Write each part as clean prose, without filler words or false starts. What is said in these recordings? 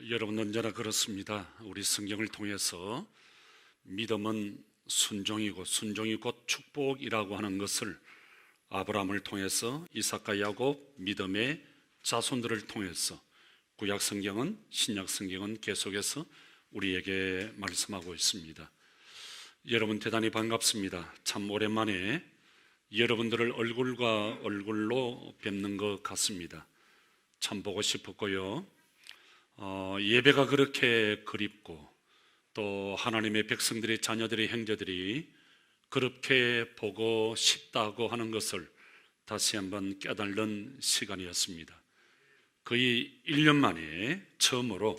여러분 언제나 그렇습니다. 우리 성경을 통해서 믿음은 순종이고 순종이 곧 축복이라고 하는 것을 아브라함을 통해서 이삭과 야곱 믿음의 자손들을 통해서 구약 성경은 신약 성경은 계속해서 우리에게 말씀하고 있습니다. 여러분 대단히 반갑습니다. 참 오랜만에 여러분들을 얼굴과 얼굴로 뵙는 것 같습니다. 참 보고 싶었고요. 예배가 그렇게 그립고 또 하나님의 백성들의 자녀들의 형제들이 그렇게 보고 싶다고 하는 것을 다시 한번 깨달는 시간이었습니다. 거의 1년 만에 처음으로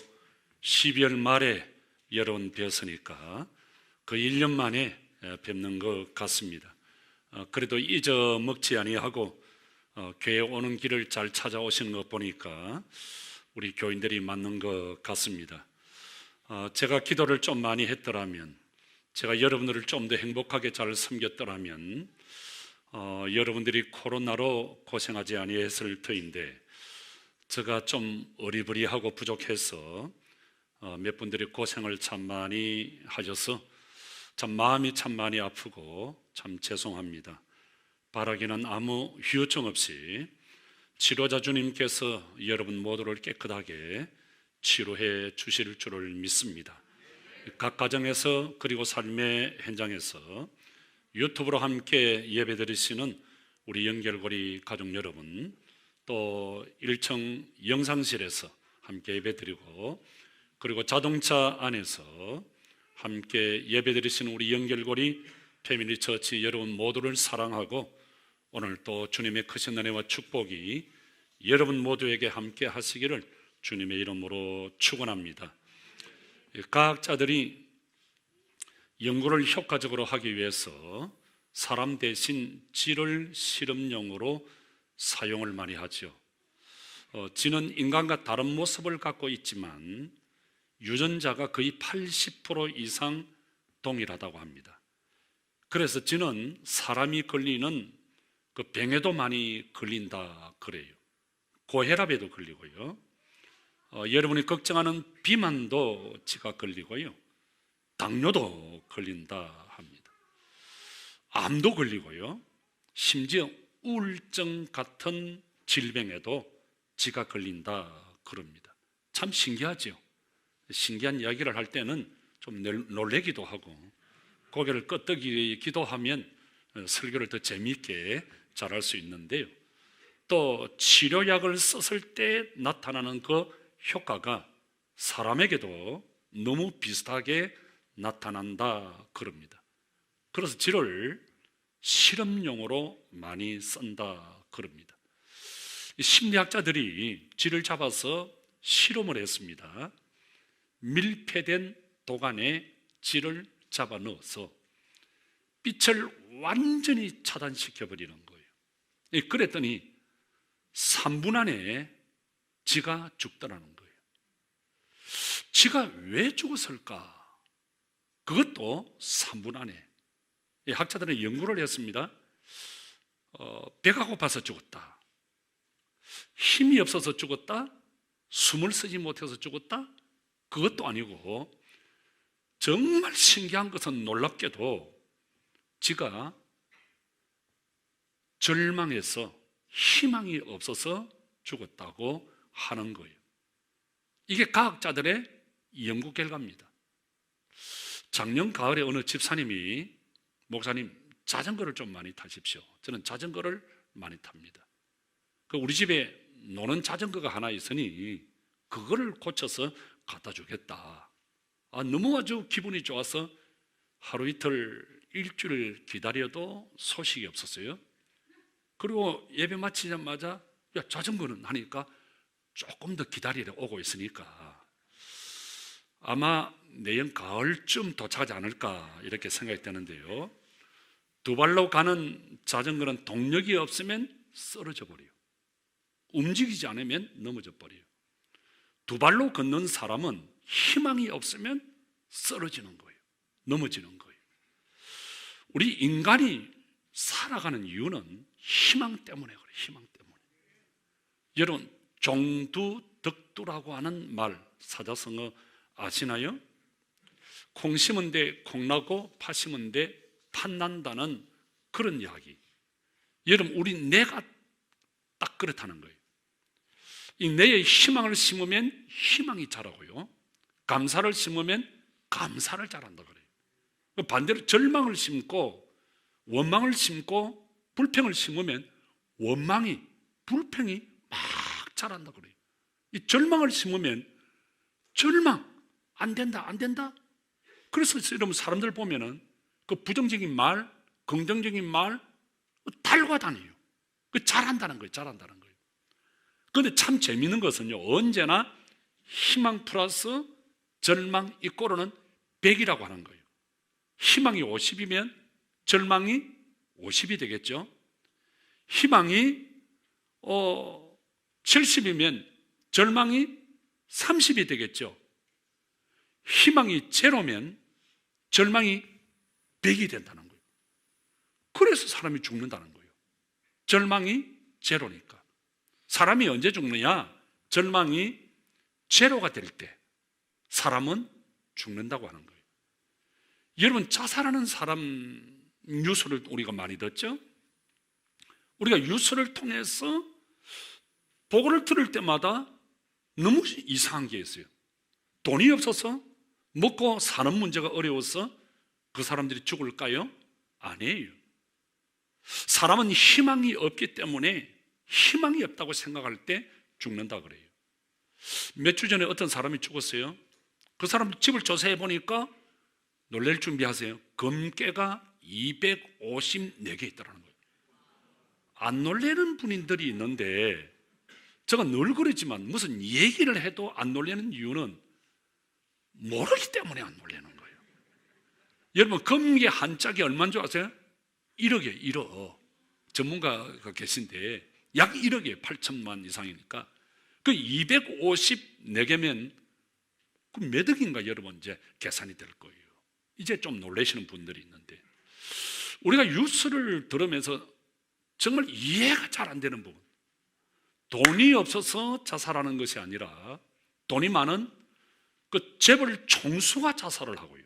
12월 말에 여러분 뵈었으니까 거의 1년 만에 뵙는 것 같습니다. 그래도 잊어먹지 아니하고 교회 오는 길을 잘 찾아오시는 것 보니까 우리 교인들이 맞는 것 같습니다. 제가 기도를 좀 많이 했더라면, 제가 여러분들을 좀 더 행복하게 잘 섬겼더라면 여러분들이 코로나로 고생하지 아니했을 터인데 제가 좀 어리버리하고 부족해서 몇 분들이 고생을 참 많이 하셔서 참 마음이 참 많이 아프고 참 죄송합니다. 바라기는 아무 후유증 없이 치료자 주님께서 여러분 모두를 깨끗하게 치료해 주실 줄을 믿습니다. 각 가정에서 그리고 삶의 현장에서 유튜브로 함께 예배 드리시는 우리 연결고리 가족 여러분, 또 1층 영상실에서 함께 예배 드리고 그리고 자동차 안에서 함께 예배 드리시는 우리 연결고리 패밀리 처치 여러분 모두를 사랑하고 오늘 또 주님의 크신 은혜와 축복이 여러분 모두에게 함께 하시기를 주님의 이름으로 축원합니다. 과학자들이 연구를 효과적으로 하기 위해서 사람 대신 쥐를 실험용으로 사용을 많이 하죠. 쥐는 인간과 다른 모습을 갖고 있지만 유전자가 거의 80% 이상 동일하다고 합니다. 그래서 쥐는 사람이 걸리는 그 병에도 많이 걸린다 그래요. 고혈압에도 걸리고요. 여러분이 걱정하는 비만도 쥐가 걸리고요. 당뇨도 걸린다 합니다. 암도 걸리고요. 심지어 우울증 같은 질병에도 쥐가 걸린다 그럽니다. 참 신기하죠. 신기한 이야기를 할 때는 좀 놀래기도 하고 고개를 끄덕이기도 하면 설교를 더 재미있게 잘할 수 있는데요. 또 치료약을 썼을 때 나타나는 그 효과가 사람에게도 너무 비슷하게 나타난다 그럽니다. 그래서 쥐를 실험용으로 많이 쓴다 그럽니다. 심리학자들이 쥐를 잡아서 실험을 했습니다. 밀폐된 도간에 쥐를 잡아 넣어서 빛을 완전히 차단시켜 버리는 거예요. 그랬더니 3분 안에 쥐가 죽더라는 거예요. 쥐가 왜 죽었을까? 그것도 3분 안에. 학자들은 연구를 했습니다. 배가 고파서 죽었다, 힘이 없어서 죽었다, 숨을 쉬지 못해서 죽었다, 그것도 아니고 정말 신기한 것은 놀랍게도 쥐가 절망해서 희망이 없어서 죽었다고 하는 거예요. 이게 과학자들의 연구 결과입니다. 작년 가을에 어느 집사님이 목사님 자전거를 좀 많이 타십시오. 저는 자전거를 많이 탑니다. 우리 집에 노는 자전거가 하나 있으니 그거를 고쳐서 갖다 주겠다. 너무 아주 기분이 좋아서 하루 이틀 일주일 기다려도 소식이 없었어요. 그리고 예배 마치자마자 야 자전거는 하니까 조금 더 기다리려 오고 있으니까 아마 내년 가을쯤 도착하지 않을까 이렇게 생각이 되는데요. 두 발로 가는 자전거는 동력이 없으면 쓰러져 버려요. 움직이지 않으면 넘어져 버려요. 두 발로 걷는 사람은 희망이 없으면 쓰러지는 거예요. 넘어지는 거예요. 우리 인간이 살아가는 이유는 희망 때문에 그래요. 희망 때문에. 여러분 종두 덕두라고 하는 말, 사자성어 아시나요? 콩 심은 데 콩나고 파 심은 데 팥난다는 그런 이야기. 여러분, 우리 뇌가 딱 그렇다는 거예요. 이 뇌에 희망을 심으면 희망이 자라고요, 감사를 심으면 감사를 자란다 그래요. 반대로 절망을 심고 원망을 심고 불평을 심으면 원망이, 불평이 막 자란다 그래요. 이 절망을 심으면 절망, 안 된다, 안 된다. 그래서 여러분, 사람들 보면은 그 부정적인 말, 긍정적인 말 달고 다녀요. 그 잘한다는 거예요, 잘한다는 거예요. 그런데 참 재미있는 것은요, 언제나 희망 플러스 절망 이꼬르는 100이라고 하는 거예요. 희망이 50이면 절망이 50이 되겠죠. 희망이 70이면 절망이 30이 되겠죠. 희망이 제로면 절망이 100이 된다는 거예요. 그래서 사람이 죽는다는 거예요. 절망이 제로니까. 사람이 언제 죽느냐? 절망이 제로가 될 때 사람은 죽는다고 하는 거예요. 여러분, 자살하는 사람 뉴스를 우리가 많이 듣죠? 우리가 뉴스를 통해서 보고를 들을 때마다 너무 이상한 게 있어요. 돈이 없어서, 먹고 사는 문제가 어려워서 그 사람들이 죽을까요? 아니에요. 사람은 희망이 없기 때문에 희망이 없다고 생각할 때 죽는다 그래요. 몇 주 전에 어떤 사람이 죽었어요. 그 사람 집을 조사해 보니까 놀랄 준비하세요. 금괴가 254개 있더라는 거예요. 안 놀라는 분들이 있는데, 제가 늘 그러지만 무슨 얘기를 해도 안 놀라는 이유는 모르기 때문에 안 놀라는 거예요. 여러분, 금괴 한 짝이 얼마인 줄 아세요? 1억이에요. 1억. 전문가가 계신데 약 1억이에요. 8천만 이상이니까. 그 254개면 그 몇 억인가 여러분 이제 계산이 될 거예요. 이제 좀 놀라시는 분들이 있는데, 우리가 뉴스를 들으면서 정말 이해가 잘 안 되는 부분, 돈이 없어서 자살하는 것이 아니라 돈이 많은 그 재벌 총수가 자살을 하고요,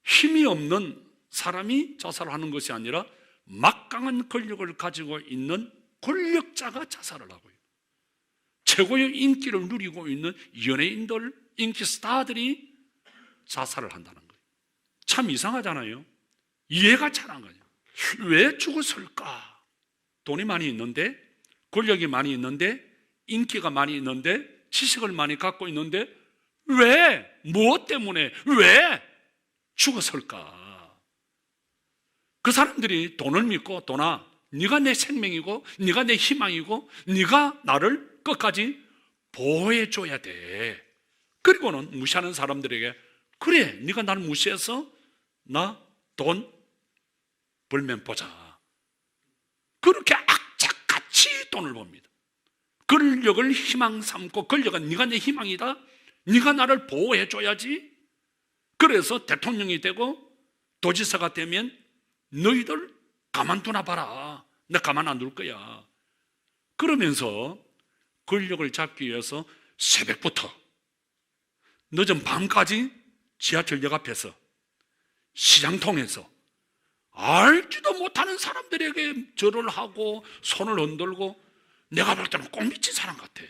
힘이 없는 사람이 자살하는 것이 아니라 막강한 권력을 가지고 있는 권력자가 자살을 하고요, 최고의 인기를 누리고 있는 연예인들, 인기 스타들이 자살을 한다는 거예요. 참 이상하잖아요. 이해가 잘 안 가요. 왜 죽었을까? 돈이 많이 있는데, 권력이 많이 있는데, 인기가 많이 있는데, 지식을 많이 갖고 있는데 왜? 무엇 때문에? 왜 죽었을까? 그 사람들이 돈을 믿고, 돈아, 네가 내 생명이고 네가 내 희망이고 네가 나를 끝까지 보호해 줘야 돼. 그리고는 무시하는 사람들에게, 그래, 네가 나를 무시해서 나 돈 벌면 보자. 그렇게 악착같이 돈을 봅니다. 권력을 희망 삼고, 권력은 네가 내 희망이다, 네가 나를 보호해 줘야지. 그래서 대통령이 되고 도지사가 되면 너희들 가만두나 봐라, 나 가만 안 둘 거야. 그러면서 권력을 잡기 위해서 새벽부터 늦은 밤까지 지하철역 앞에서, 시장통에서 알지도 못하는 사람들에게 절을 하고 손을 흔들고, 내가 볼 때는 꼭 미친 사람 같아.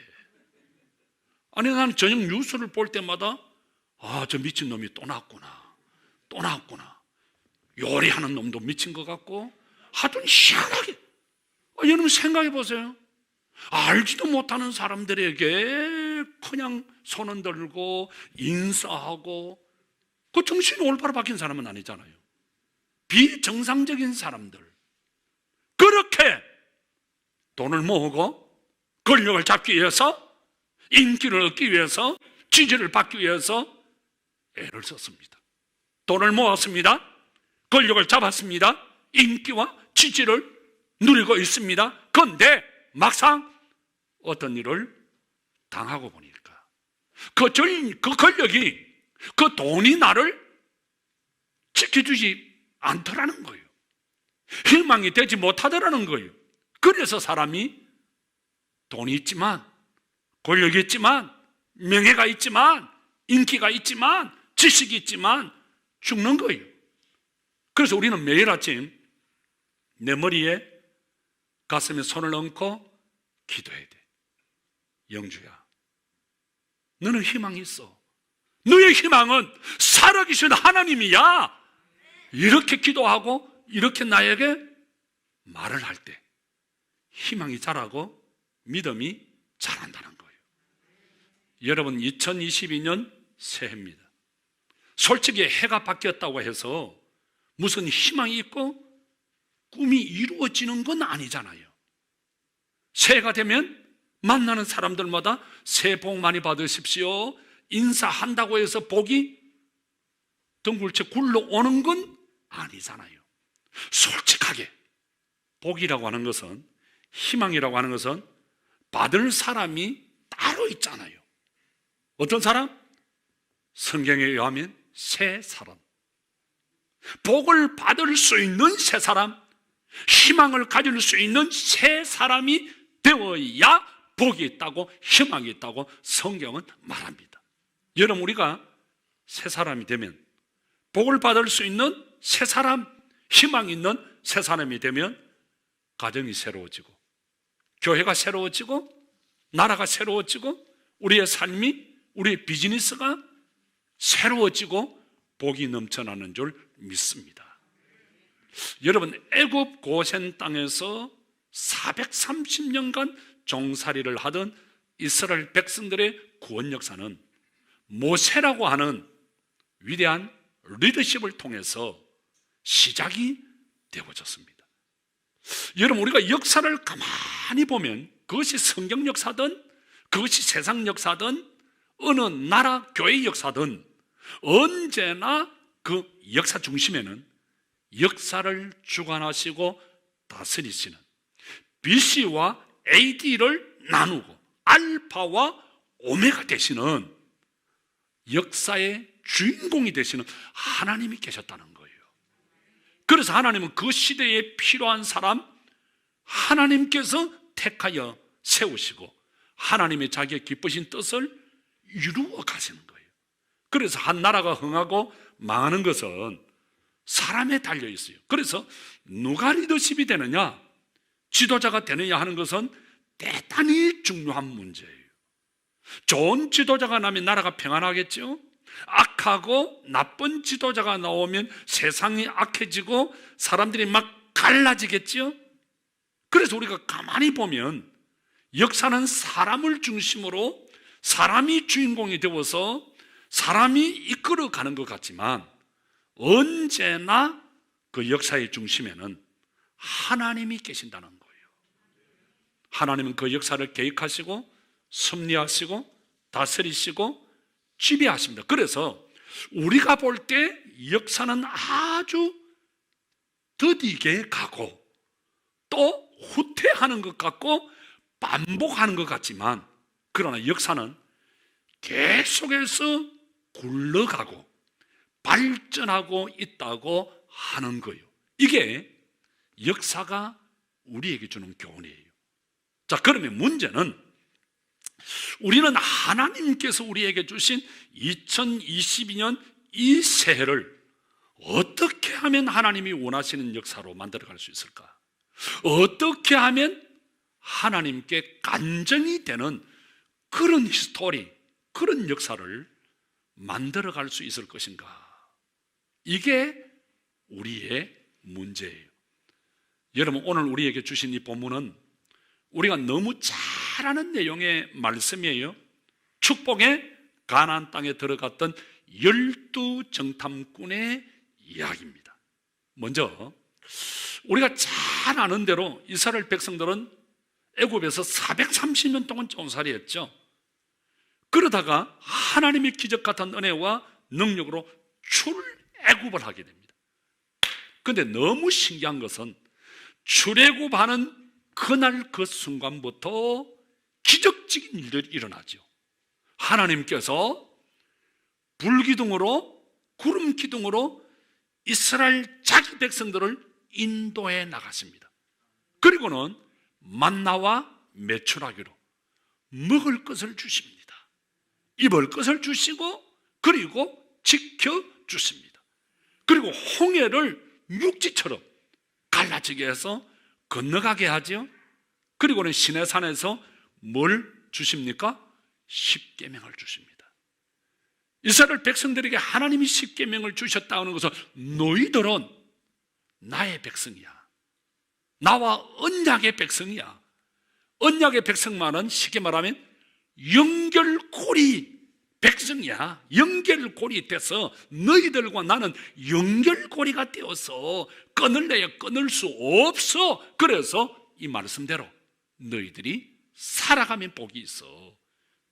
아니, 나는 저녁 뉴스를 볼 때마다 저 미친 놈이 또 나왔구나, 또 나왔구나. 요리하는 놈도 미친 것 같고, 하여튼 희한하게. 여러분 생각해 보세요. 알지도 못하는 사람들에게 그냥 손 흔들고 인사하고, 그 정신이 올바로 박힌 사람은 아니잖아요. 비정상적인 사람들, 그렇게 돈을 모으고 권력을 잡기 위해서, 인기를 얻기 위해서, 지지를 받기 위해서 애를 썼습니다. 돈을 모았습니다. 권력을 잡았습니다. 인기와 지지를 누리고 있습니다. 그런데 막상 어떤 일을 당하고 보니까 그 권력이, 그 돈이 나를 지켜주지 않더라는 거예요. 희망이 되지 못하더라는 거예요. 그래서 사람이 돈이 있지만 권력이 있지만, 명예가 있지만, 인기가 있지만, 지식이 있지만 죽는 거예요. 그래서 우리는 매일 아침 내 머리에, 가슴에 손을 얹고 기도해야 돼. 영주야, 너는 희망이 있어. 너의 희망은 살아계신 하나님이야. 이렇게 기도하고 이렇게 나에게 말을 할 때 희망이 자라고 믿음이 자란다는 거예요. 여러분, 2022년 새해입니다. 솔직히 해가 바뀌었다고 해서 무슨 희망이 있고 꿈이 이루어지는 건 아니잖아요. 새해가 되면 만나는 사람들마다 새해 복 많이 받으십시오, 인사한다고 해서 복이 덩굴채 굴러오는 건 아니잖아요. 솔직하게 복이라고 하는 것은, 희망이라고 하는 것은 받을 사람이 따로 있잖아요. 어떤 사람? 성경에 의하면 새 사람. 복을 받을 수 있는 새 사람, 희망을 가질 수 있는 새 사람이 되어야 복이 있다고, 희망이 있다고 성경은 말합니다. 여러분, 우리가 새 사람이 되면, 복을 받을 수 있는 새 사람, 희망이 있는 새 사람이 되면 가정이 새로워지고, 교회가 새로워지고, 나라가 새로워지고, 우리의 삶이, 우리의 비즈니스가 새로워지고 복이 넘쳐나는 줄 믿습니다. 여러분, 애굽 고센 땅에서 430년간 종살이를 하던 이스라엘 백성들의 구원 역사는 모세라고 하는 위대한 리더십을 통해서 시작이 되어졌습니다. 여러분, 우리가 역사를 가만히 보면 그것이 성경 역사든, 그것이 세상 역사든, 어느 나라 교회 역사든 언제나 그 역사 중심에는 역사를 주관하시고 다스리시는 BC와 AD를 나누고 알파와 오메가 되시는 역사의 주인공이 되시는 하나님이 계셨다는 거예요. 그래서 하나님은 그 시대에 필요한 사람 하나님께서 택하여 세우시고 하나님의 자기의 기쁘신 뜻을 이루어 가시는 거예요. 그래서 한 나라가 흥하고 망하는 것은 사람에 달려 있어요. 그래서 누가 리더십이 되느냐, 지도자가 되느냐 하는 것은 대단히 중요한 문제예요. 좋은 지도자가 나면 나라가 평안하겠죠. 악하고 나쁜 지도자가 나오면 세상이 악해지고 사람들이 막 갈라지겠죠. 그래서 우리가 가만히 보면 역사는 사람을 중심으로, 사람이 주인공이 되어서 사람이 이끌어가는 것 같지만 언제나 그 역사의 중심에는 하나님이 계신다는 거예요. 하나님은 그 역사를 계획하시고 섭리하시고 다스리시고 지배하십니다. 그래서 우리가 볼 때 역사는 아주 더디게 가고 또 후퇴하는 것 같고 반복하는 것 같지만, 그러나 역사는 계속해서 굴러가고 발전하고 있다고 하는 거예요. 이게 역사가 우리에게 주는 교훈이에요. 자, 그러면 문제는 우리는 하나님께서 우리에게 주신 2022년 이 새해를 어떻게 하면 하나님이 원하시는 역사로 만들어갈 수 있을까? 어떻게 하면 하나님께 간증이 되는 그런 히스토리, 그런 역사를 만들어갈 수 있을 것인가? 이게 우리의 문제예요. 여러분, 오늘 우리에게 주신 이 본문은 우리가 너무 잘 아는 내용의 말씀이에요. 축복의 가나안 땅에 들어갔던 12정탐꾼의 이야기입니다. 먼저 우리가 잘 아는 대로 이스라엘 백성들은 애굽에서 430년 동안 종살이했죠. 그러다가 하나님의 기적 같은 은혜와 능력으로 출애굽을 하게 됩니다. 그런데 너무 신기한 것은 출애굽하는 그날 그 순간부터 기적적인 일들이 일어나죠. 하나님께서 불기둥으로, 구름기둥으로 이스라엘 자기 백성들을 인도해 나가십니다. 그리고는 만나와 메추라기로 먹을 것을 주십니다. 입을 것을 주시고 그리고 지켜주십니다. 그리고 홍해를 육지처럼 갈라지게 해서 건너가게 하죠. 그리고는 시내산에서 뭘 주십니까? 십계명을 주십니다. 이스라엘 백성들에게 하나님이 십계명을 주셨다는 것은 너희들은 나의 백성이야. 나와 언약의 백성이야. 언약의 백성만은 쉽게 말하면 연결고리 백성이야. 연결고리 돼서 너희들과 나는 연결고리가 되어서 끊을래야 끊을 수 없어. 그래서 이 말씀대로 너희들이 살아가면 복이 있어.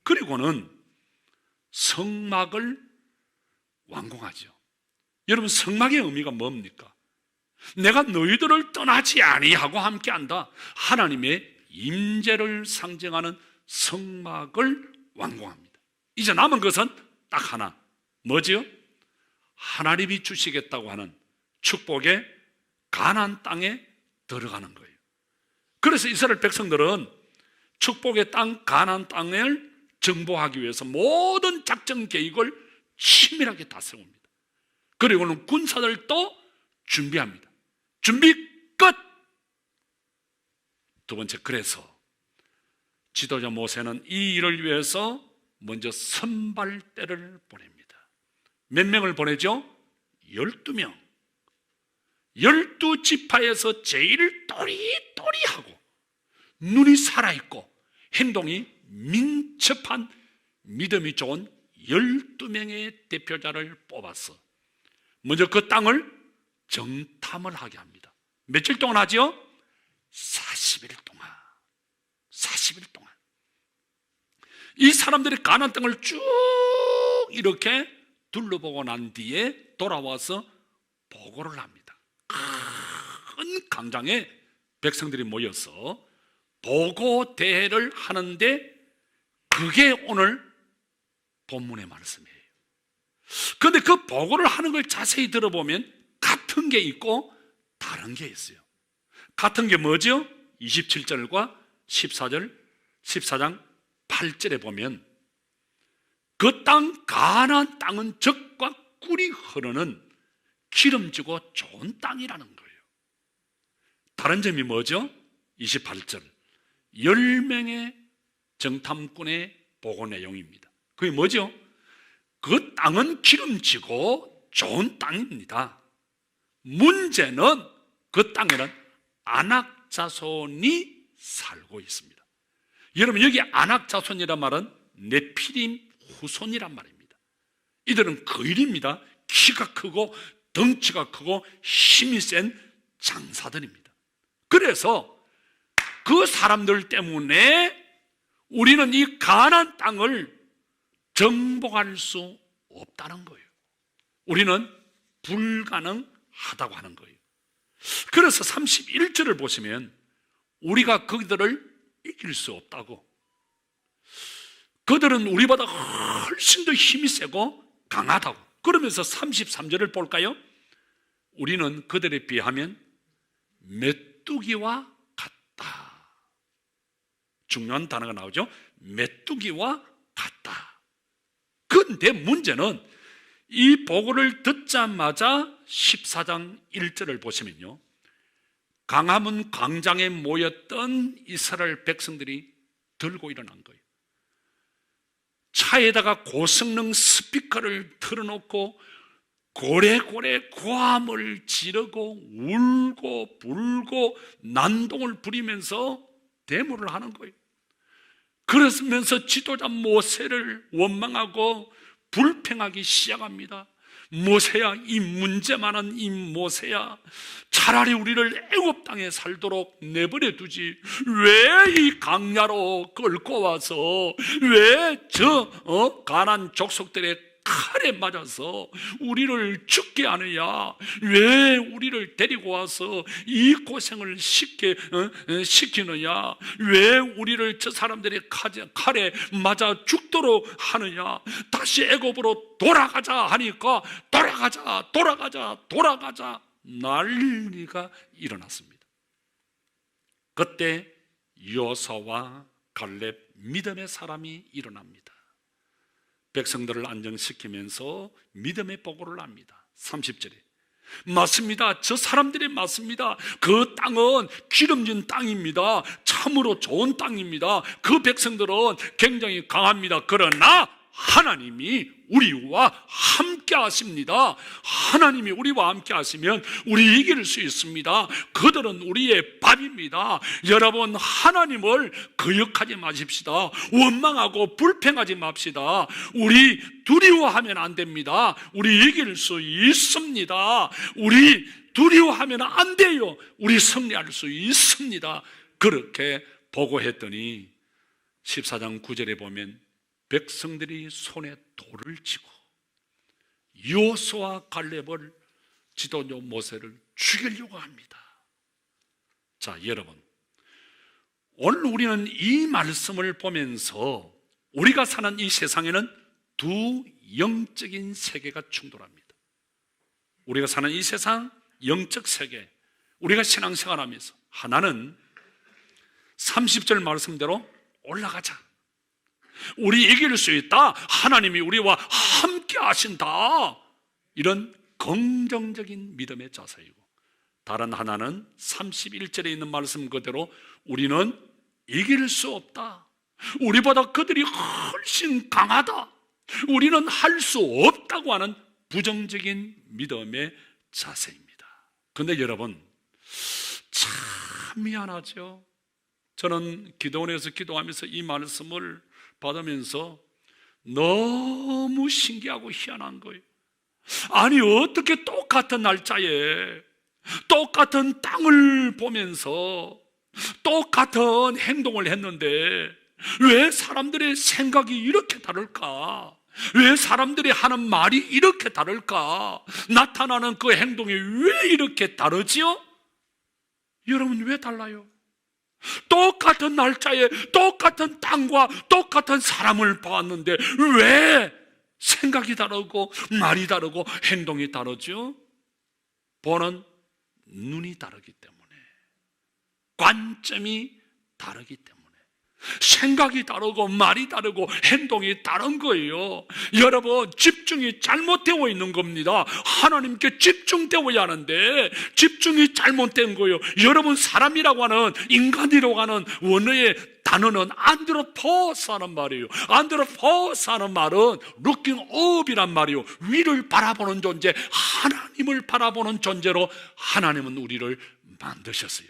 그리고는 성막을 완공하죠. 여러분, 성막의 의미가 뭡니까? 내가 너희들을 떠나지 아니하고 함께한다. 하나님의 임재를 상징하는 성막을 완공합니다. 이제 남은 것은 딱 하나, 뭐지요? 하나님이 주시겠다고 하는 축복의 가나안 땅에 들어가는 거예요. 그래서 이스라엘 백성들은 축복의 땅 가나안 땅을 정복하기 위해서 모든 작전 계획을 치밀하게 다 세웁니다. 그리고는 군사들도 준비합니다. 준비 끝! 두 번째, 그래서 지도자 모세는 이 일을 위해서 먼저 선발대를 보냅니다. 몇 명을 보내죠? 12명. 12지파에서 제일 또리또리하고 눈이 살아있고 행동이 민첩한 믿음이 좋은 12명의 대표자를 뽑아서 먼저 그 땅을 정탐을 하게 합니다. 며칠 동안 하죠? 40일 동안. 40일 동안. 이 사람들이 가나안 땅을 쭉 이렇게 둘러보고 난 뒤에 돌아와서 보고를 합니다. 큰 광장에 백성들이 모여서 보고 대회를 하는데 그게 오늘 본문의 말씀이에요. 그런데 그 보고를 하는 걸 자세히 들어보면 같은 게 있고 다른 게 있어요. 같은 게 뭐죠? 27절과 14장 8절에 보면 그 땅 가나안 땅은 젖과 꿀이 흐르는 기름지고 좋은 땅이라는 거예요. 다른 점이 뭐죠? 28절 10명의 정탐꾼의 보고 내용입니다. 그게 뭐죠? 그 땅은 기름지고 좋은 땅입니다. 문제는 그 땅에는 아낙 자손이 살고 있습니다. 여러분, 여기 아낙 자손이란 말은 네피림 후손이란 말입니다. 이들은 거일입니다. 키가 크고 덩치가 크고 힘이 센 장사들입니다. 그래서 그 사람들 때문에 우리는 이 가나안 땅을 정복할 수 없다는 거예요. 우리는 불가능하다고 하는 거예요. 그래서 31절을 보시면 우리가 그들을 이길 수 없다고, 그들은 우리보다 훨씬 더 힘이 세고 강하다고, 그러면서 33절을 볼까요? 우리는 그들에 비하면 메뚜기와 같다. 중요한 단어가 나오죠. 메뚜기와 같다. 그런데 문제는 이 보고를 듣자마자 14장 1절을 보시면요, 강화문 광장에 모였던 이스라엘 백성들이 들고 일어난 거예요. 차에다가 고성능 스피커를 틀어놓고 고래고래 고함을 지르고 울고 불고 난동을 부리면서 데모를 하는 거예요. 그러면서 지도자 모세를 원망하고 불평하기 시작합니다. 모세야, 이 문제 많은 이 모세야, 차라리 우리를 애굽 땅에 살도록 내버려 두지 왜 이 강야로 끌고 와서 왜 가나안 족속들의 칼에 맞아서 우리를 죽게 하느냐, 왜 우리를 데리고 와서 이 고생을 시키느냐, 왜 우리를 저 사람들의 칼에 맞아 죽도록 하느냐, 다시 애굽으로 돌아가자 하니까 돌아가자 난리가 일어났습니다. 그때 여호수아와 갈렙 믿음의 사람이 일어납니다. 백성들을 안정시키면서 믿음의 보고를 합니다. 30절에 맞습니다. 저 사람들이 맞습니다. 그 땅은 기름진 땅입니다. 참으로 좋은 땅입니다. 그 백성들은 굉장히 강합니다. 그러나 하나님이 우리와 함께 하십니다. 하나님이 우리와 함께 하시면 우리 이길 수 있습니다. 그들은 우리의 밥입니다. 여러분, 하나님을 거역하지 마십시다. 원망하고 불평하지 맙시다. 우리 두려워하면 안 됩니다. 우리 이길 수 있습니다. 우리 두려워하면 안 돼요. 우리 승리할 수 있습니다. 그렇게 보고했더니 14장 9절에 보면 백성들이 손에 돌을 쥐고 여호수아와 갈렙을 지도자 모세를 죽이려고 합니다. 자, 여러분, 오늘 우리는 이 말씀을 보면서 우리가 사는 이 세상에는 두 영적인 세계가 충돌합니다. 우리가 사는 이 세상, 영적 세계, 우리가 신앙생활하면서 하나는 30절 말씀대로 올라가자, 우리 이길 수 있다, 하나님이 우리와 함께 하신다, 이런 긍정적인 믿음의 자세이고, 다른 하나는 31절에 있는 말씀 그대로 우리는 이길 수 없다, 우리보다 그들이 훨씬 강하다, 우리는 할 수 없다고 하는 부정적인 믿음의 자세입니다. 그런데 여러분, 참 미안하죠. 저는 기도원에서 기도하면서 이 말씀을 받으면서 너무 신기하고 희한한 거예요. 아니, 어떻게 똑같은 날짜에 똑같은 땅을 보면서 똑같은 행동을 했는데 왜 사람들의 생각이 이렇게 다를까? 왜 사람들이 하는 말이 이렇게 다를까? 나타나는 그 행동이 왜 이렇게 다르지요? 여러분, 왜 달라요? 똑같은 날짜에 똑같은 땅과 똑같은 사람을 보았는데 왜 생각이 다르고 말이 다르고 행동이 다르죠? 보는 눈이 다르기 때문에, 관점이 다르기 때문에, 생각이 다르고 말이 다르고 행동이 다른 거예요. 여러분, 집중이 잘못되어 있는 겁니다. 하나님께 집중되어야 하는데 집중이 잘못된 거예요. 여러분, 사람이라고 하는, 인간이라고 하는 원어의 단어는 안드로포스라는 말이에요. 안드로포스라는 말은 looking up이란 말이에요. 위를 바라보는 존재, 하나님을 바라보는 존재로 하나님은 우리를 만드셨어요.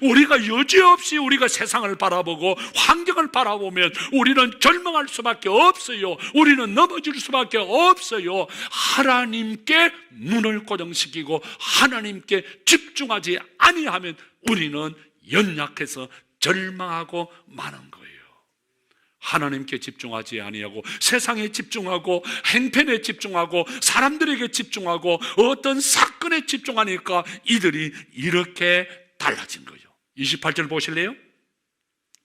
우리가 여지없이 우리가 세상을 바라보고 환경을 바라보면 우리는 절망할 수밖에 없어요. 우리는 넘어질 수밖에 없어요. 하나님께 눈을 고정시키고 하나님께 집중하지 아니하면 우리는 연약해서 절망하고 마는 거예요. 하나님께 집중하지 아니하고 세상에 집중하고 행편에 집중하고 사람들에게 집중하고 어떤 사건에 집중하니까 이들이 이렇게 달라진 거예요. 28절 보실래요?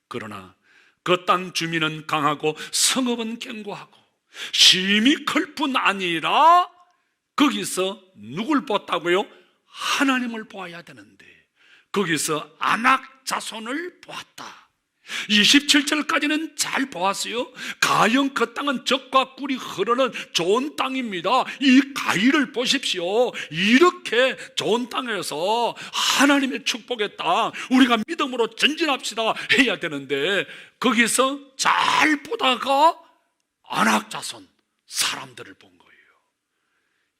그러나 그 땅 주민은 강하고 성읍은 견고하고 심히 클 뿐 아니라 거기서 누굴 보았다고요? 하나님을 보아야 되는데 거기서 아낙 자손을 보았다. 27절까지는 잘 보았어요. 가형 그 땅은 젖과 꿀이 흐르는 좋은 땅입니다. 이 가히를 보십시오. 이렇게 좋은 땅에서 하나님의 축복의 땅, 우리가 믿음으로 전진합시다 해야 되는데 거기서 잘 보다가 아낙 자손 사람들을 본 거예요.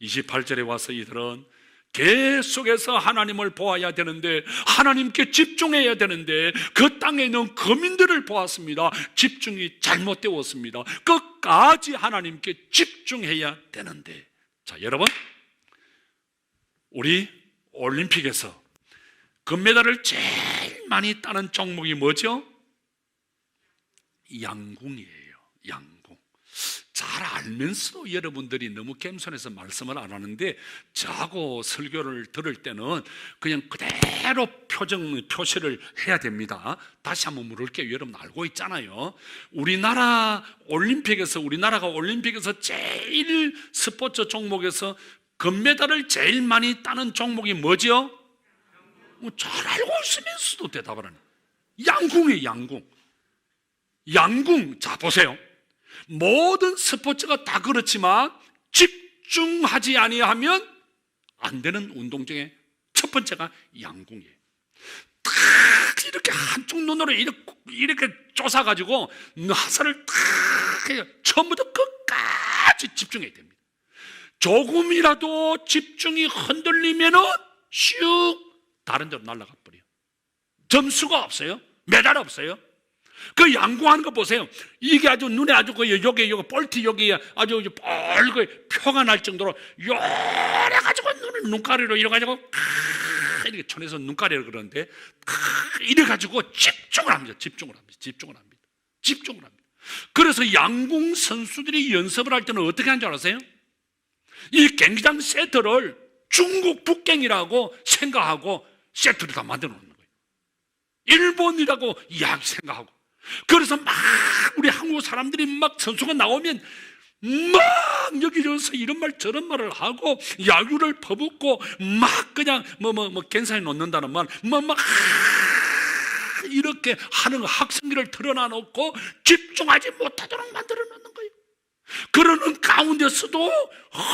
28절에 와서 이들은 계속해서 하나님을 보아야 되는데 하나님께 집중해야 되는데 그 땅에 있는 거민들을 보았습니다. 집중이 잘못되었습니다. 끝까지 하나님께 집중해야 되는데, 자, 여러분, 우리 올림픽에서 금메달을 제일 많이 따는 종목이 뭐죠? 양궁이에요. 양궁. 잘 알면서도 여러분들이 너무 겸손해서 말씀을 안 하는데 저하고 설교를 들을 때는 그냥 그대로 표시를 해야 됩니다. 다시 한번 물을게요. 여러분 알고 있잖아요. 우리나라가 올림픽에서 제일 스포츠 종목에서 금메달을 제일 많이 따는 종목이 뭐죠? 잘 알고 있으면서도 대답을 하네. 양궁이에요. 양궁. 양궁, 자 보세요. 모든 스포츠가 다 그렇지만 집중하지 아니하면 안 되는 운동 중에 첫 번째가 양궁이에요. 딱 이렇게 한쪽 눈으로 이렇게 쫓아가지고 화살을 딱 처음부터 끝까지 집중해야 됩니다. 조금이라도 집중이 흔들리면은 슉 다른 데로 날아가 버려요. 점수가 없어요. 메달 없어요. 그 양궁하는 거 보세요. 이게 아주 눈에 아주 여기 볼트 여기 아주 빨갛게 표가 날 정도로 요래 가지고 눈가리로 이래 가지고 이렇게 촌에서 눈가리를 그러는데 이래 가지고 집중을 합니다. 그래서 양궁 선수들이 연습을 할 때는 어떻게 하는 줄 아세요? 이 경기장 세트를 중국 북경이라고 생각하고 세트를 다 만들어 놓는 거예요. 일본이라고 이야기 생각하고. 그래서 막 우리 한국 사람들이 막 선수가 나오면 막 여기저기서 이런 말 저런 말을 하고 야유를 퍼붓고 막 그냥 갱상에 놓는다는 말 막 이렇게 하는 학생들을 드러나 놓고 집중하지 못하도록 만들어 놓는 거예요. 그러는 가운데서도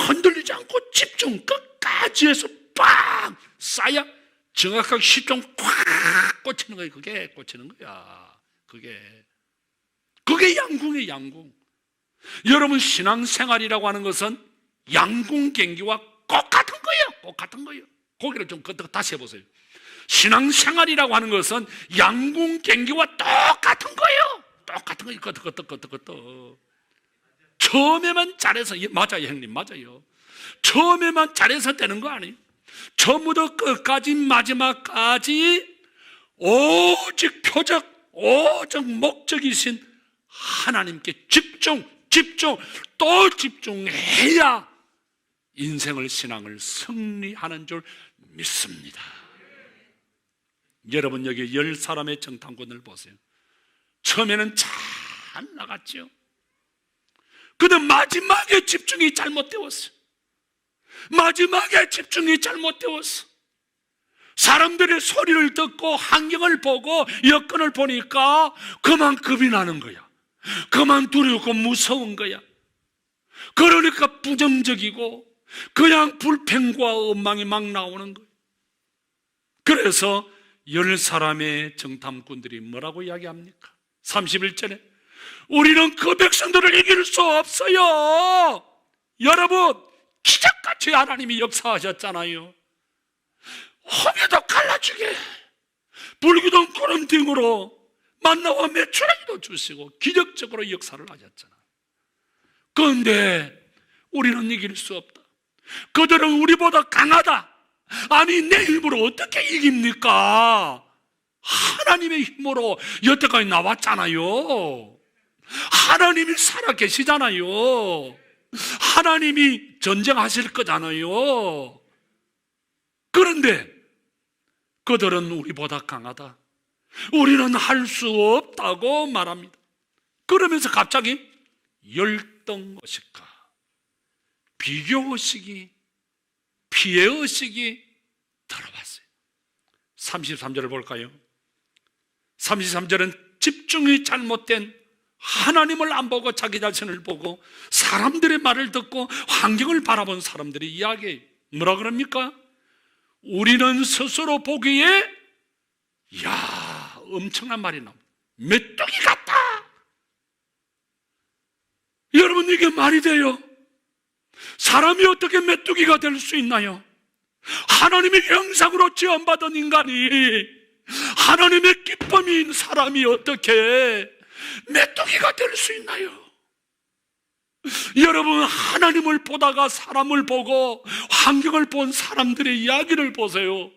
흔들리지 않고 집중 끝까지 해서 빵 쏴야 정확하게 시점 콱 꽂히는 거예요. 그게 꽂히는 거야. 그게 양궁이에요. 양궁. 여러분 신앙생활이라고 하는 것은 양궁 경기와 똑같은 거예요. 고개를 좀 다시 해보세요. 신앙생활이라고 하는 것은 양궁 경기와 똑같은 거예요. 똑같은. 처음에만 잘해서 맞아요 형님, 맞아요. 처음에만 잘해서 되는 거 아니에요. 처음부터 끝까지 마지막까지 오직 표적 오직 목적이신 하나님께 집중 또 집중해야 인생을 신앙을 승리하는 줄 믿습니다. 여러분 여기 10사람의 정탐꾼을 보세요. 처음에는 잘 나갔죠. 근데 마지막에 집중이 잘못되었어요. 사람들의 소리를 듣고 환경을 보고 여건을 보니까 그만 겁이 나는 거야. 그만 두렵고 무서운 거야. 그러니까 부정적이고 그냥 불평과 원망이 막 나오는 거예요. 그래서 10사람의 정탐꾼들이 뭐라고 이야기합니까? 31절에 우리는 그 백성들을 이길 수 없어요. 여러분 기적같이 하나님이 역사하셨잖아요. 홍해도 갈라주게 불기둥 구름 등으로 만나와 메추라기도 주시고 기적적으로 역사를 하셨잖아. 그런데 우리는 이길 수 없다. 그들은 우리보다 강하다. 아니 내 힘으로 어떻게 이깁니까? 하나님의 힘으로 여태까지 나왔잖아요. 하나님이 살아계시잖아요. 하나님이 전쟁하실 거잖아요. 그런데 그들은 우리보다 강하다. 우리는 할 수 없다고 말합니다. 그러면서 갑자기 열등의식과 비교의식이 피해의식이 들어왔어요. 33절을 볼까요? 33절은 집중이 잘못된 하나님을 안 보고 자기 자신을 보고 사람들의 말을 듣고 환경을 바라본 사람들의 이야기. 뭐라 그럽니까? 우리는 스스로 보기에 엄청난 말이 나옵니다. 메뚜기 같다. 여러분 이게 말이 돼요? 사람이 어떻게 메뚜기가 될 수 있나요? 하나님의 형상으로 지음받은 인간이 하나님의 기쁨인 사람이 어떻게 메뚜기가 될 수 있나요? 여러분 하나님을 보다가 사람을 보고 환경을 본 사람들의 이야기를 보세요.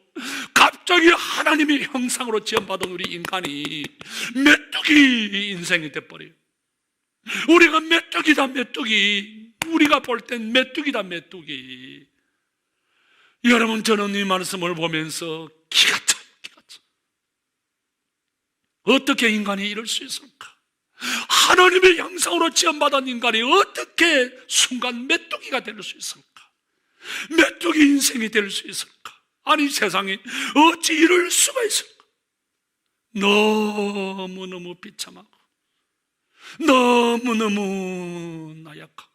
갑자기 하나님의 형상으로 지음받은 우리 인간이 메뚜기 인생이 돼버려요. 우리가 메뚜기다 메뚜기. 우리가 볼 땐 메뚜기다 메뚜기. 여러분 저는 이 말씀을 보면서 기가 차요. 어떻게 인간이 이럴 수 있을까? 하나님의 형상으로 지음받은 인간이 어떻게 순간 메뚜기가 될 수 있을까? 메뚜기 인생이 될 수 있을까? 아니 세상에 어찌 이럴 수가 있을까? 너무너무 비참하고 너무너무 나약하고.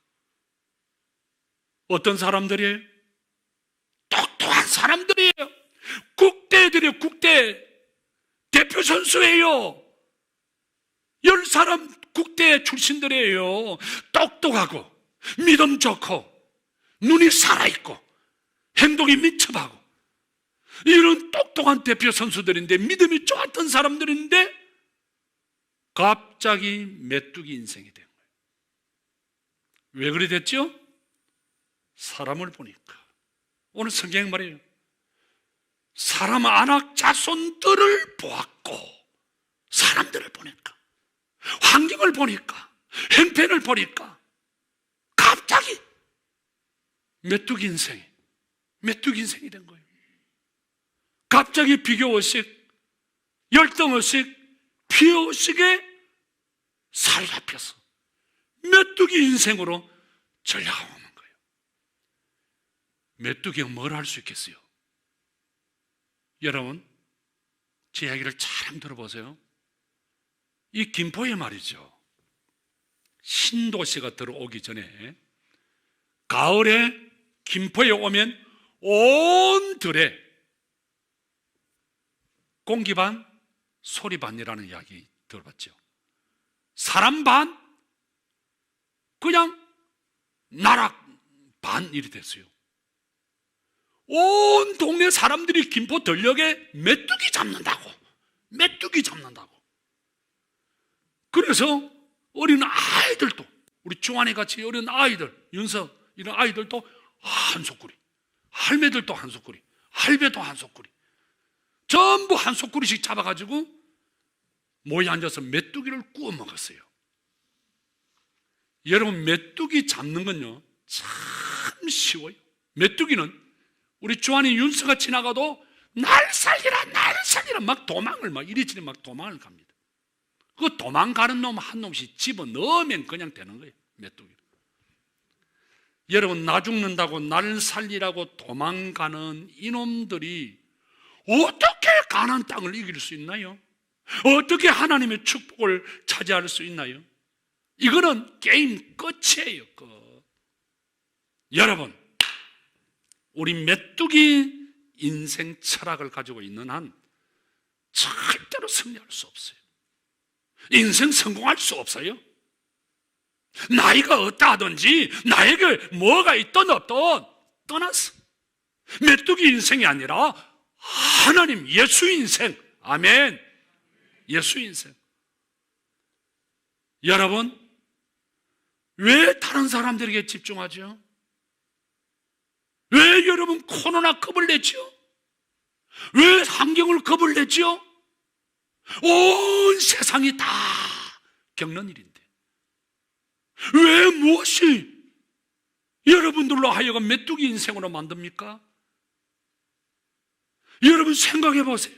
어떤 사람들이에요? 똑똑한 사람들이에요. 국대들이에요. 국대 대표 선수예요. 10사람 국대 출신들이에요. 똑똑하고 믿음 좋고 눈이 살아있고 행동이 민첩하고 이런 똑똑한 대표 선수들인데, 믿음이 좋았던 사람들인데 갑자기 메뚜기 인생이 된 거예요. 왜 그래 됐죠? 사람을 보니까. 오늘 성경 말이에요. 사람 안악 자손들을 보았고, 사람들을 보니까, 환경을 보니까, 형편을 보니까 갑자기 메뚜기 인생이 된 거예요. 갑자기 비교의식, 열등의식, 피해의식에 사로잡혀서 메뚜기 인생으로 전락하는 거예요. 메뚜기가 뭘 할 수 있겠어요? 여러분, 제 이야기를 잘 들어보세요. 이 김포에 말이죠, 신도시가 들어오기 전에 가을에 김포에 오면 온 들에 공기 반, 소리 반이라는 이야기 들어봤죠? 사람 반, 그냥 나락 반 일이 됐어요. 온 동네 사람들이 김포 들녘에 메뚜기 잡는다고. 그래서 어린 아이들도, 우리 중환이 같이 어린 아이들, 윤석 이런 아이들도 한 소쿠리, 할매들도 한 소쿠리, 할배도 한 소쿠리, 전부 한 소쿠리씩 잡아가지고 모여 앉아서 메뚜기를 구워 먹었어요. 여러분, 메뚜기 잡는 건요 참 쉬워요. 메뚜기는 우리 주한이 윤서가 지나가도 날 살리라 막 도망을 이리저리 도망을 갑니다. 그 도망가는 놈 한 놈씩 집어넣으면 그냥 되는 거예요. 메뚜기. 여러분, 나 죽는다고 날 살리라고 도망가는 이놈들이 어떻게 가나안 땅을 이길 수 있나요? 어떻게 하나님의 축복을 차지할 수 있나요? 이거는 게임 끝이에요. 여러분, 우리 메뚜기 인생 철학을 가지고 있는 한 절대로 승리할 수 없어요. 인생 성공할 수 없어요. 나이가 어떠 하든지 나에게 뭐가 있든 없든 떠났어. 메뚜기 인생이 아니라 하나님, 예수 인생. 아멘. 예수 인생. 여러분, 왜 다른 사람들에게 집중하죠? 왜 여러분 코로나 겁을 내죠? 왜 환경을 겁을 내죠? 온 세상이 다 겪는 일인데 왜 무엇이 여러분들로 하여금 메뚜기 인생으로 만듭니까? 여러분 생각해 보세요.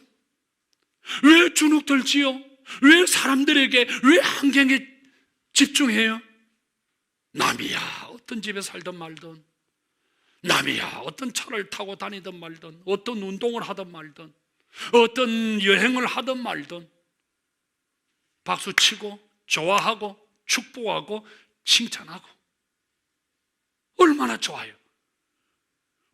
왜 주눅들지요? 왜 사람들에게, 왜 환경에 집중해요? 남이야 어떤 집에 살든 말든, 남이야 어떤 차를 타고 다니든 말든, 어떤 운동을 하든 말든, 어떤 여행을 하든 말든 박수치고 좋아하고 축복하고 칭찬하고 얼마나 좋아요.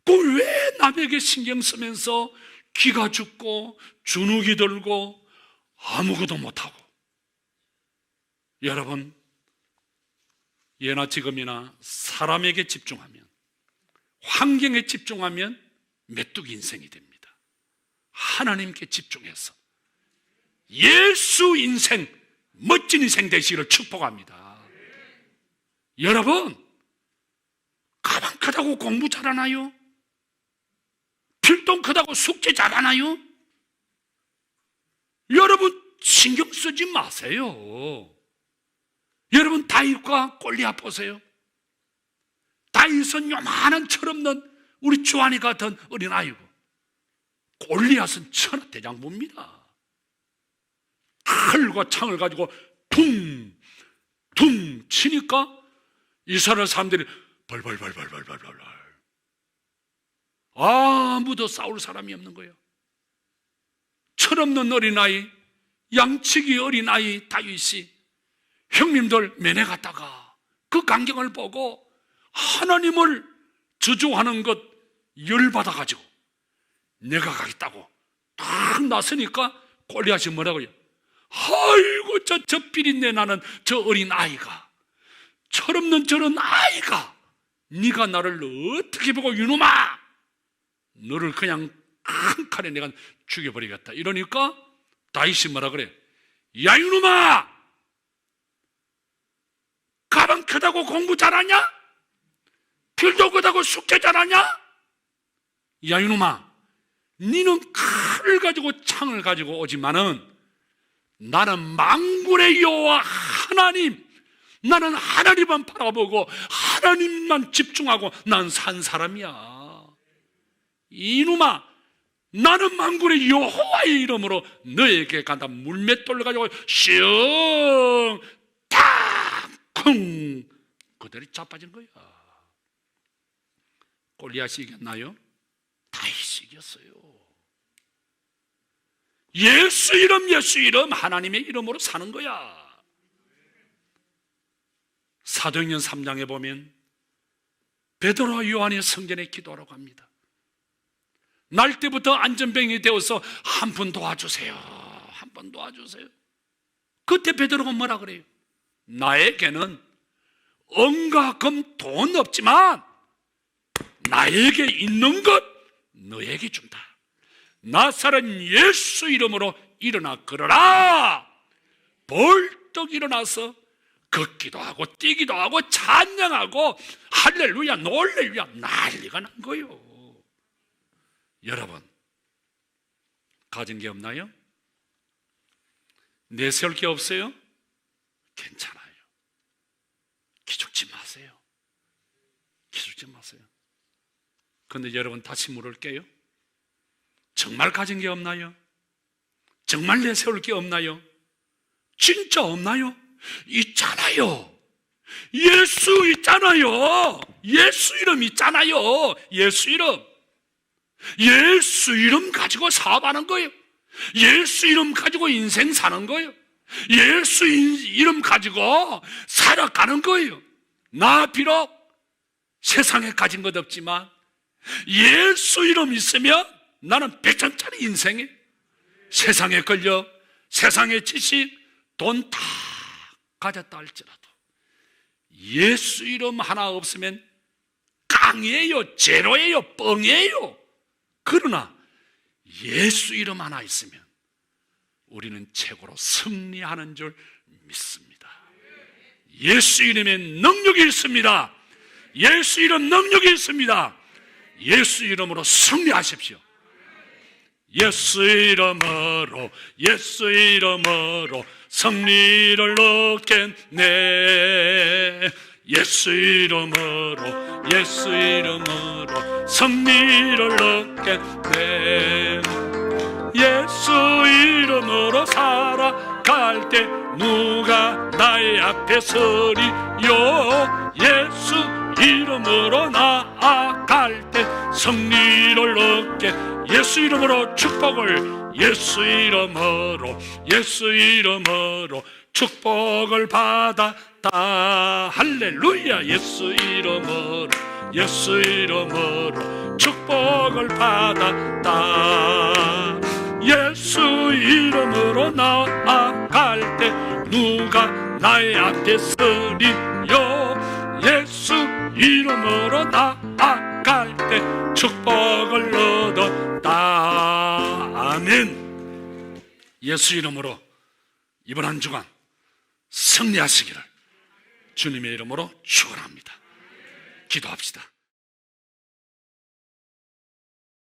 그럼 왜 남에게 신경 쓰면서 기가 죽고 주눅이 들고 아무것도 못하고? 여러분, 예나 지금이나 사람에게 집중하면, 환경에 집중하면 메뚜기 인생이 됩니다. 하나님께 집중해서 예수 인생, 멋진 인생 되시기를 축복합니다. 여러분, 가방 크다고 공부 잘하나요? 필동 크다고 숙제 잘하나요? 여러분 신경 쓰지 마세요. 여러분 다윗과 골리앗 보세요. 다윗은 요만한 철없는 우리 주한이 같은 어린아이고, 골리앗은 천하대장부입니다. 칼과 창을 가지고 퉁 치니까 이스라엘 사람들이 벌벌벌벌벌벌벌, 아무도 싸울 사람이 없는 거예요. 철없는 어린아이, 양치기 어린아이 다윗이 형님들 면회 갔다가 그 광경을 보고 하나님을 저주하는 것 열받아가지고 내가 가겠다고 딱 나서니까 골리앗이 뭐라고요? 아이고 저 비린내 나는 저 어린 아이가, 철없는 저런 아이가, 네가 나를 어떻게 보고 이놈아, 너를 그냥 한 칼에 내가 죽여버리겠다 이러니까 다윗이 뭐라 그래? 야 이놈아, 가방 크다고 공부 잘하냐? 필도 크다고 숙제 잘하냐? 야 이놈아, 니는 칼을 가지고 창을 가지고 오지만은 나는 만군의 여호와 하나님, 나는 하나님만 바라보고 하나님만 집중하고 난 산 사람이야. 이놈아, 나는 만군의 여호와의 이름으로 너에게 간다. 물맷돌을 가지고 슝 탁쿵 그들이 자빠진 거야. 골리앗이 이겼나요? 다윗이 이겼어요. 예수 이름 하나님의 이름으로 사는 거야. 사도행전 3장에 보면 베드로와 요한이 성전에 기도하러 갑니다. 날 때부터 안전병이 되어서 한 분 도와주세요, 한 분 도와주세요. 그때 베드로가 뭐라 그래요? 나에게는 은과 금 돈 없지만 나에게 있는 것 너에게 준다. 나사렛 예수 이름으로 일어나 걸어라. 벌떡 일어나서 걷기도 하고 뛰기도 하고 찬양하고 할렐루야 놀렐루야 난리가 난 거예요. 여러분, 가진 게 없나요? 내세울 게 없어요? 괜찮아요. 기죽지 마세요. 기죽지 마세요. 그런데 여러분, 다시 물을게요. 정말 가진 게 없나요? 정말 내세울 게 없나요? 진짜 없나요? 있잖아요. 예수 있잖아요. 예수 이름 있잖아요. 예수 이름. 예수 이름 가지고 사업하는 거예요. 예수 이름 가지고 인생 사는 거예요. 예수 이름 가지고 살아가는 거예요. 나 비록 세상에 가진 것 없지만 예수 이름 있으면 나는 백전짜리 인생에, 세상에 걸려 세상의 지식 돈 다 가졌다 할지라도 예수 이름 하나 없으면 깡이에요, 제로예요, 뻥이에요. 그러나 예수 이름 하나 있으면 우리는 최고로 승리하는 줄 믿습니다. 예수 이름에 능력이 있습니다. 예수 이름 능력이 있습니다. 예수 이름으로 승리하십시오. 예수 이름으로, 예수 이름으로 승리를 얻겠네. 예수 이름으로, 예수 이름으로 승리를 얻겠네. 예수 이름으로 살아갈 때 누가 나의 앞에 서리요. 예수 이름으로 나아갈 때 승리를 얻게. 예수 이름으로 축복을, 예수 이름으로, 예수 이름으로 축복을 받았다. 할렐루야. 예수 이름으로, 예수 이름으로 축복을 받았다. 예수 이름으로 나아갈 때 누가 나의 앞에 서리요. 예수 이름으로 나아갈 때 축복을 얻었다. 아멘. 예수 이름으로 이번 한 주간 승리하시기를 주님의 이름으로 축원합니다. 기도합시다.